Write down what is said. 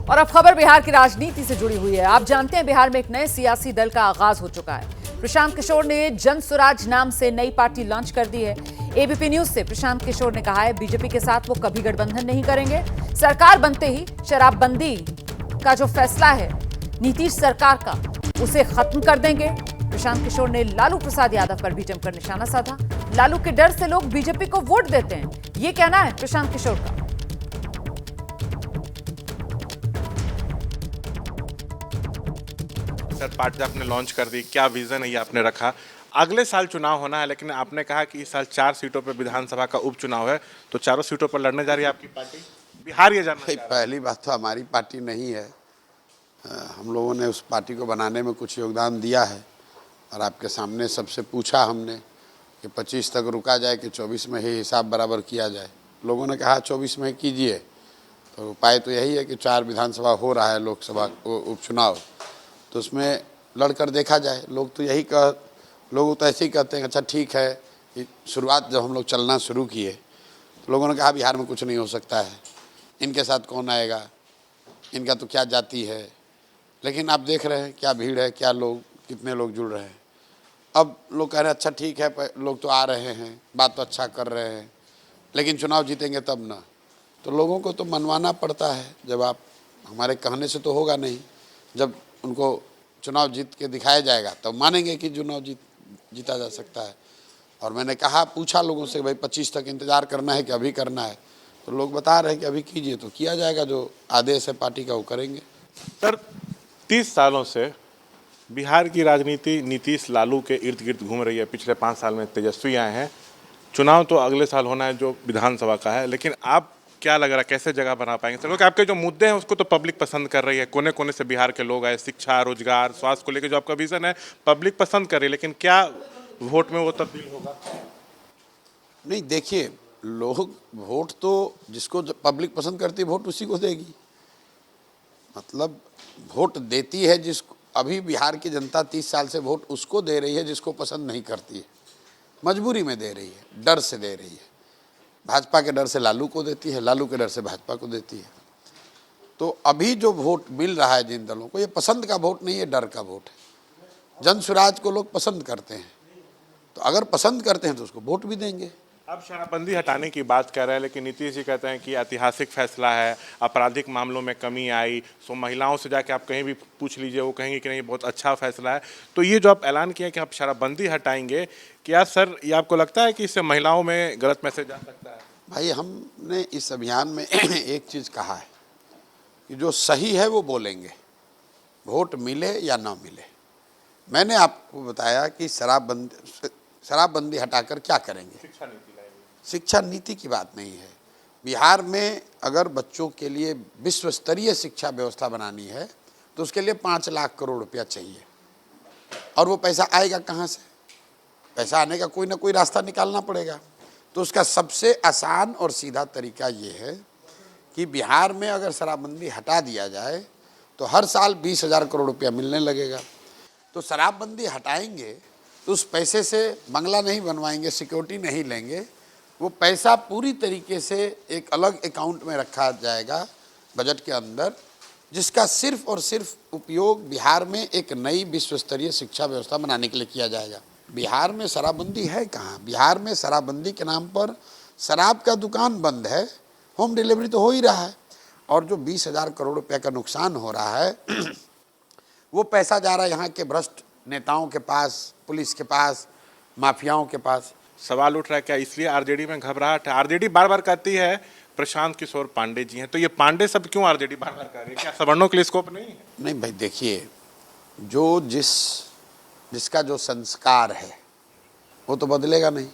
और अब खबर बिहार की राजनीति से जुड़ी हुई है। आप जानते हैं बिहार में एक नए सियासी दल का आगाज हो चुका है। प्रशांत किशोर ने जन स्वराज नाम से नई पार्टी लॉन्च कर दी है। एबीपी न्यूज से प्रशांत किशोर ने कहा है बीजेपी के साथ वो कभी गठबंधन नहीं करेंगे। सरकार बनते ही शराबबंदी का जो फैसला है नीतीश सरकार का, उसे खत्म कर देंगे। प्रशांत किशोर ने लालू प्रसाद यादव पर भी जमकर निशाना साधा। लालू के डर से लोग बीजेपी को वोट देते हैं, ये कहना है प्रशांत किशोर का। सर, पार्टी आपने लॉन्च कर दी, क्या विजन है ये आपने रखा? अगले साल चुनाव होना है, लेकिन आपने कहा कि इस साल 4 सीटों पर विधानसभा का उपचुनाव है, तो चारों सीटों पर लड़ने जा रही है आपकी पार्टी? बिहार ये जानना चाह रहा है। पहली बात तो हमारी पार्टी नहीं है। हम लोगों ने उस पार्टी को बनाने में कुछ योगदान दिया है और आपके सामने सबसे पूछा हमने कि 25 तक रुका जाए कि 24 में ही हिसाब बराबर किया जाए। लोगों ने कहा 24 में कीजिए, तो उपाय तो यही है कि 4 विधानसभा हो रहा है, लोकसभा उपचुनाव, तो उसमें लड़कर देखा जाए। लोग तो ऐसे ही कहते हैं अच्छा ठीक है। शुरुआत जब हम लोग चलना शुरू किए तो लोगों ने कहा बिहार में कुछ नहीं हो सकता है, इनके साथ कौन आएगा, इनका तो क्या जाति है। लेकिन आप देख रहे हैं क्या भीड़ है, क्या लोग, कितने लोग जुड़ रहे हैं। अब लोग कह रहे हैं अच्छा ठीक है, लोग तो आ रहे हैं, बात तो अच्छा कर रहे हैं, लेकिन चुनाव जीतेंगे तब ना। तो लोगों को तो मनवाना पड़ता है। जब आप हमारे कहने से तो होगा नहीं, जब उनको चुनाव जीत के दिखाया जाएगा तब मानेंगे कि चुनाव जीता जा सकता है। और मैंने कहा, पूछा लोगों से भाई 25 तक इंतज़ार करना है कि अभी करना है, तो लोग बता रहे हैं कि अभी कीजिए, तो किया जाएगा। जो आदेश है पार्टी का वो करेंगे। सर, 30 सालों से बिहार की राजनीति नीतीश लालू के इर्द गिर्द घूम रही है। पिछले 5 साल में तेजस्वी आए हैं। चुनाव तो अगले साल होना है जो विधानसभा का है, लेकिन आप क्या लग रहा है कैसे जगह बना पाएंगे सर? क्योंकि आपके जो मुद्दे हैं उसको तो पब्लिक पसंद कर रही है। कोने कोने से बिहार के लोग आए, शिक्षा, रोजगार, स्वास्थ्य को लेकर जो आपका विजन है पब्लिक पसंद कर रही है, लेकिन क्या वोट में वो तब्दील होगा? नहीं, देखिए, लोग वोट तो जिसको पब्लिक पसंद करती है वोट उसी को देगी। मतलब वोट देती है जिसको, अभी बिहार की जनता 30 साल से वोट उसको दे रही है जिसको पसंद नहीं करती है, मजबूरी में दे रही है, डर से दे रही है। भाजपा के डर से लालू को देती है, लालू के डर से भाजपा को देती है। तो अभी जो वोट मिल रहा है जिन दलों को, ये पसंद का वोट नहीं है, डर का वोट है। जन स्वराज को लोग पसंद करते हैं, तो अगर पसंद करते हैं तो उसको वोट भी देंगे। अब शराबबंदी हटाने की बात कर रहे हैं, लेकिन नीतीश जी कहते हैं कि ऐतिहासिक फैसला है, आपराधिक मामलों में कमी आई। सो महिलाओं से जाके आप कहीं भी पूछ लीजिए, वो कहेंगे कि नहीं बहुत अच्छा फैसला है। तो ये जो आप ऐलान किया कि आप शराबबंदी हटाएंगे, क्या सर ये आपको लगता है कि इससे महिलाओं में गलत मैसेज जा सकता है? भाई, हमने इस अभियान में एक चीज़ कहा है कि जो सही है वो बोलेंगे, वोट मिले या ना मिले। मैंने आपको बताया कि शराबबंदी हटाकर क्या करेंगे। शिक्षा नीति की बात नहीं है। बिहार में अगर बच्चों के लिए विश्व स्तरीय शिक्षा व्यवस्था बनानी है तो उसके लिए 5 लाख करोड़ रुपया चाहिए। और वो पैसा आएगा कहाँ से? पैसा आने का कोई ना कोई रास्ता निकालना पड़ेगा। तो उसका सबसे आसान और सीधा तरीका ये है कि बिहार में अगर शराबबंदी हटा दिया जाए तो हर साल 20,000 करोड़ रुपया मिलने लगेगा। तो शराबबंदी हटाएंगे तो उस पैसे से बंगला नहीं बनवाएंगे, सिक्योरिटी नहीं लेंगे। वो पैसा पूरी तरीके से एक अलग अकाउंट में रखा जाएगा बजट के अंदर, जिसका सिर्फ और सिर्फ उपयोग बिहार में एक नई विश्व स्तरीय शिक्षा व्यवस्था बनाने के लिए किया जाएगा। बिहार में शराबबंदी है कहाँ? बिहार में शराबबंदी के नाम पर शराब का दुकान बंद है, होम डिलीवरी तो हो ही रहा है। और जो 20,000 करोड़ रुपये का नुकसान हो रहा है वो पैसा जा रहा है यहाँ के भ्रष्ट नेताओं के पास, पुलिस के पास, माफियाओं के पास। सवाल उठ रहा है क्या इसलिए आरजेडी में घबराहट है? आरजेडी बार बार कहती है प्रशांत किशोर पांडे जी हैं, तो ये पांडे सब क्यों आरजेडी बार बार कह रही है? क्या सवर्णों के लिए स्कोप नहीं है? नहीं भाई, देखिए, जो जिसका जो संस्कार है वो तो बदलेगा नहीं।